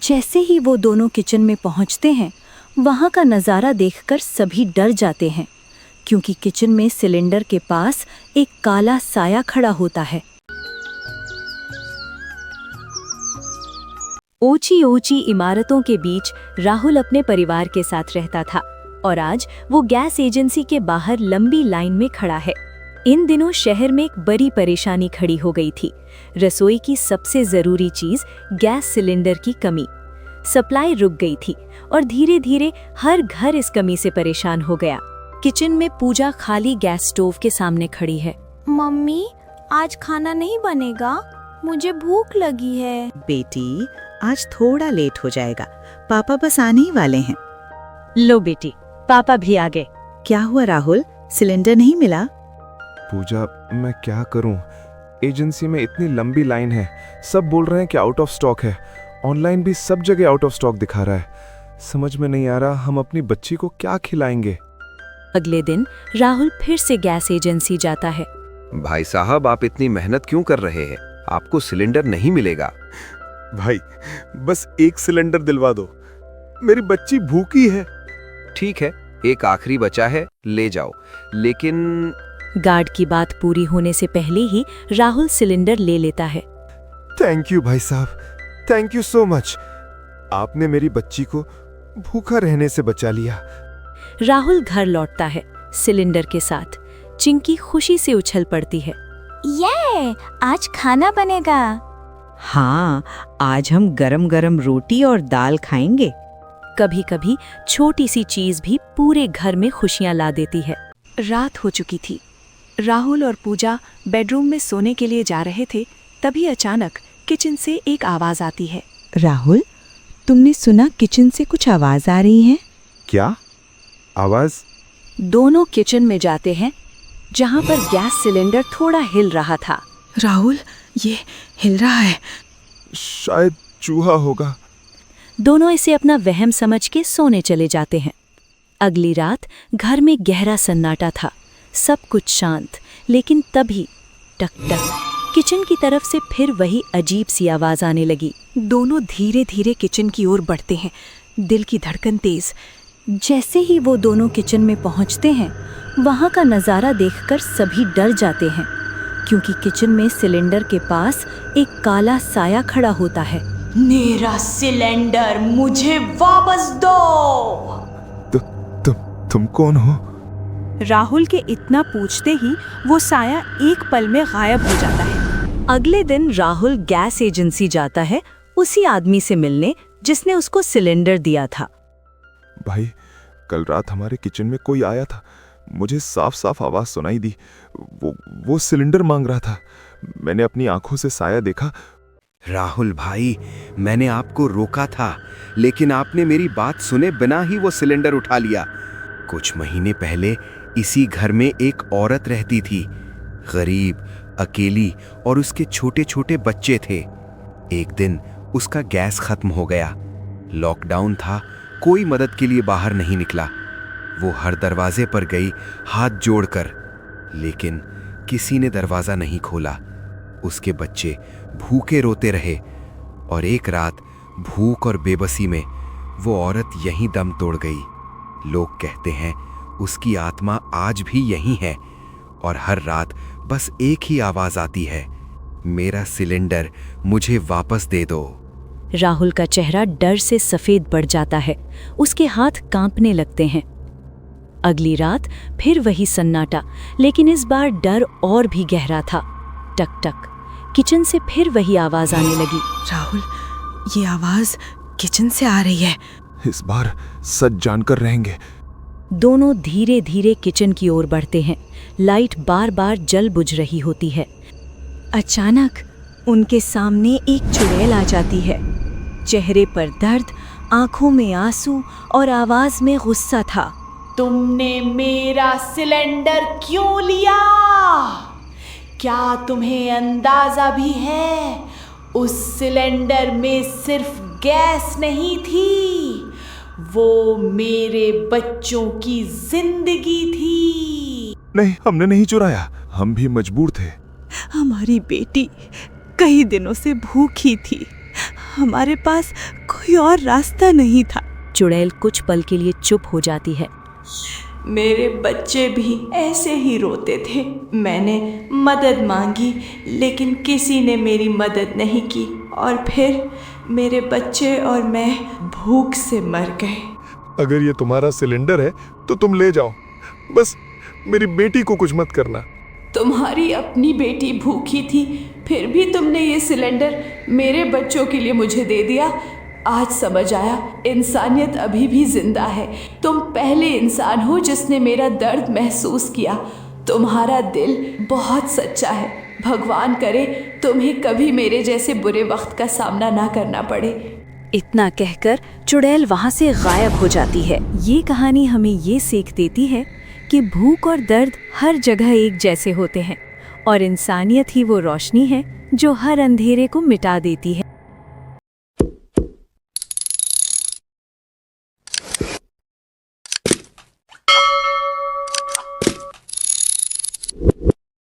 जैसे ही वो दोनों किचन में पहुंचते हैं, वहां का नज़ारा देखकर सभी डर जाते हैं, क्योंकि किचन में सिलेंडर के पास एक काला साया खड़ा होता है। ऊंची ऊंची इमारतों के बीच राहुल अपने परिवार के साथ रहता था और आज वो गैस एजेंसी के बाहर लंबी लाइन में खड़ा है। इन दिनों शहर में एक बड़ी परेशानी खड़ी हो गई थी। रसोई की सबसे जरूरी चीज गैस सिलेंडर की कमी। सप्लाई रुक गई थी और धीरे धीरे हर घर इस कमी से परेशान हो गया। किचन में पूजा खाली गैस स्टोव के सामने खड़ी है। मम्मी, आज खाना नहीं बनेगा, मुझे भूख लगी है। बेटी, आज थोड़ा लेट हो जाएगा, पापा बस आने ही वाले हैं। लो बेटी, पापा भी आ गए। क्या हुआ राहुल, सिलेंडर नहीं मिला? पूजा, मैं क्या करूं? एजेंसी में इतनी लंबी लाइन है, सब बोल रहे हैं कि आउट ऑफ स्टॉक है। ऑनलाइन भी सब जगह आउट ऑफ स्टॉक दिखा रहा है। समझ में नहीं आ रहा हम अपनी बच्ची को क्या खिलाएंगे। अगले दिन राहुल फिर से गैस एजेंसी जाता है। भाई साहब, आप इतनी मेहनत क्यों कर रहे हैं? आपको सिलेंडर नहीं मिलेगा। भाई, बस एक सिलेंडर दिलवा दो, मेरी बच्ची भूखी है। ठीक है, एक आखिरी बचा है, ले जाओ। लेकिन गार्ड की बात पूरी होने से पहले ही राहुल सिलेंडर ले लेता है। थैंक यू भाई साहब, थैंक यू सो मच। आपने मेरी बच्ची को भूखा रहने से बचा लिया। राहुल घर लौटता है सिलेंडर के साथ। चिंकी खुशी से उछल पड़ती है। ये आज खाना बनेगा। हाँ, आज हम गरम गरम रोटी और दाल खाएंगे। कभी कभी छोटी सी चीज भी पूरे घर में खुशियां ला देती है। रात हो चुकी थी। राहुल और पूजा बेडरूम में सोने के लिए जा रहे थे, तभी अचानक किचन से एक आवाज आती है। राहुल, तुमने सुना किचन से कुछ आवाज आ रही है? क्या आवाज? दोनों किचन में जाते हैं, जहां पर गैस सिलेंडर थोड़ा हिल रहा था। राहुल, ये हिल रहा है। शायद चूहा होगा। दोनों इसे अपना वहम समझ के सोने चले जाते हैं। अगली रात घर में गहरा सन्नाटा था, सब कुछ शांत। लेकिन तभी टक टक किचन की तरफ से फिर वही अजीब सी आवाज आने लगी। दोनों धीरे धीरे किचन की ओर बढ़ते हैं, दिल की धड़कन तेज। जैसे ही वो दोनों किचन में पहुंचते हैं, वहां का नजारा देखकर सभी डर जाते हैं, क्योंकि किचन में सिलेंडर के पास एक काला साया खड़ा होता है। मेरा सिलेंडर मुझे वापस दो। तुम कौन हो? राहुल के इतना पूछते ही वो साया एक पल में गायब हो जाता है। अगले दिन राहुल गैस एजेंसी जाता है, उसी आदमी से मिलने जिसने उसको सिलेंडर दिया था। भाई, कल रात हमारे किचन में कोई आया था, मुझे साफ साफ आवाज सुनाई दी। वो सिलेंडर मांग रहा था। मैंने अपनी आंखों से साया देखा। राहुल भाई, मैंने आपको रोका था, लेकिन आपने मेरी बात सुने बिना ही वो सिलेंडर उठा लिया। कुछ महीने पहले इसी घर में एक औरत रहती थी, गरीब, अकेली, और उसके छोटे छोटे बच्चे थे। एक दिन उसका गैस खत्म हो गया। लॉकडाउन था, कोई मदद के लिए बाहर नहीं निकला। वो हर दरवाजे पर गई हाथ जोड़कर, लेकिन किसी ने दरवाजा नहीं खोला। उसके बच्चे भूखे रोते रहे और एक रात भूख और बेबसी में वो औरत यहीं दम तोड़ गई। लोग कहते हैं उसकी आत्मा आज भी यहीं है और हर रात बस एक ही आवाज आती है, मेरा सिलेंडर मुझे वापस दे दो। राहुल का चेहरा डर से सफेद पड़ जाता है, उसके हाथ कांपने लगते हैं। अगली रात फिर वही सन्नाटा, लेकिन इस बार डर और भी गहरा था। टक टक किचन से फिर वही आवाज आने लगी। राहुल, ये आवाज किचन से आ रही है। इस बार सच जानकर रहेंगे। दोनों धीरे धीरे किचन की ओर बढ़ते हैं। लाइट बार बार जल बुझ रही होती है। अचानक उनके सामने एक चुड़ैल आ जाती है। चेहरे पर दर्द, आंखों में आंसू और आवाज में गुस्सा था। तुमने मेरा सिलेंडर क्यों लिया? क्या तुम्हें अंदाजा भी है, उस सिलेंडर में सिर्फ गैस नहीं थी, वो मेरे बच्चों की जिंदगी थी। नहीं, हमने नहीं चुराया, हम भी मजबूर थे। हमारी बेटी कई दिनों से भूखी थी, हमारे पास कोई और रास्ता नहीं था। चुड़ैल कुछ पल के लिए चुप हो जाती है। मेरे बच्चे भी ऐसे ही रोते थे। मैंने मदद मांगी लेकिन किसी ने मेरी मदद नहीं की और फिर मेरे बच्चे और मैं भूख से मर गए। अगर ये तुम्हारा सिलेंडर है तो तुम ले जाओ, बस मेरी बेटी को कुछ मत करना। तुम्हारी अपनी बेटी भूखी थी, फिर भी तुमने ये सिलेंडर मेरे बच्चों के लिए मुझे दे दिया। आज समझ आया, इंसानियत अभी भी जिंदा है। तुम पहले इंसान हो जिसने मेरा दर्द महसूस किया। तुम्हारा दिल बहुत सच्चा है। भगवान करे तुम्हें कभी मेरे जैसे बुरे वक्त का सामना ना करना पड़े। इतना कहकर चुड़ैल वहाँ से गायब हो जाती है। ये कहानी हमें ये सीख देती है कि भूख और दर्द हर जगह एक जैसे होते हैं और इंसानियत ही वो रोशनी है जो हर अंधेरे को मिटा देती है।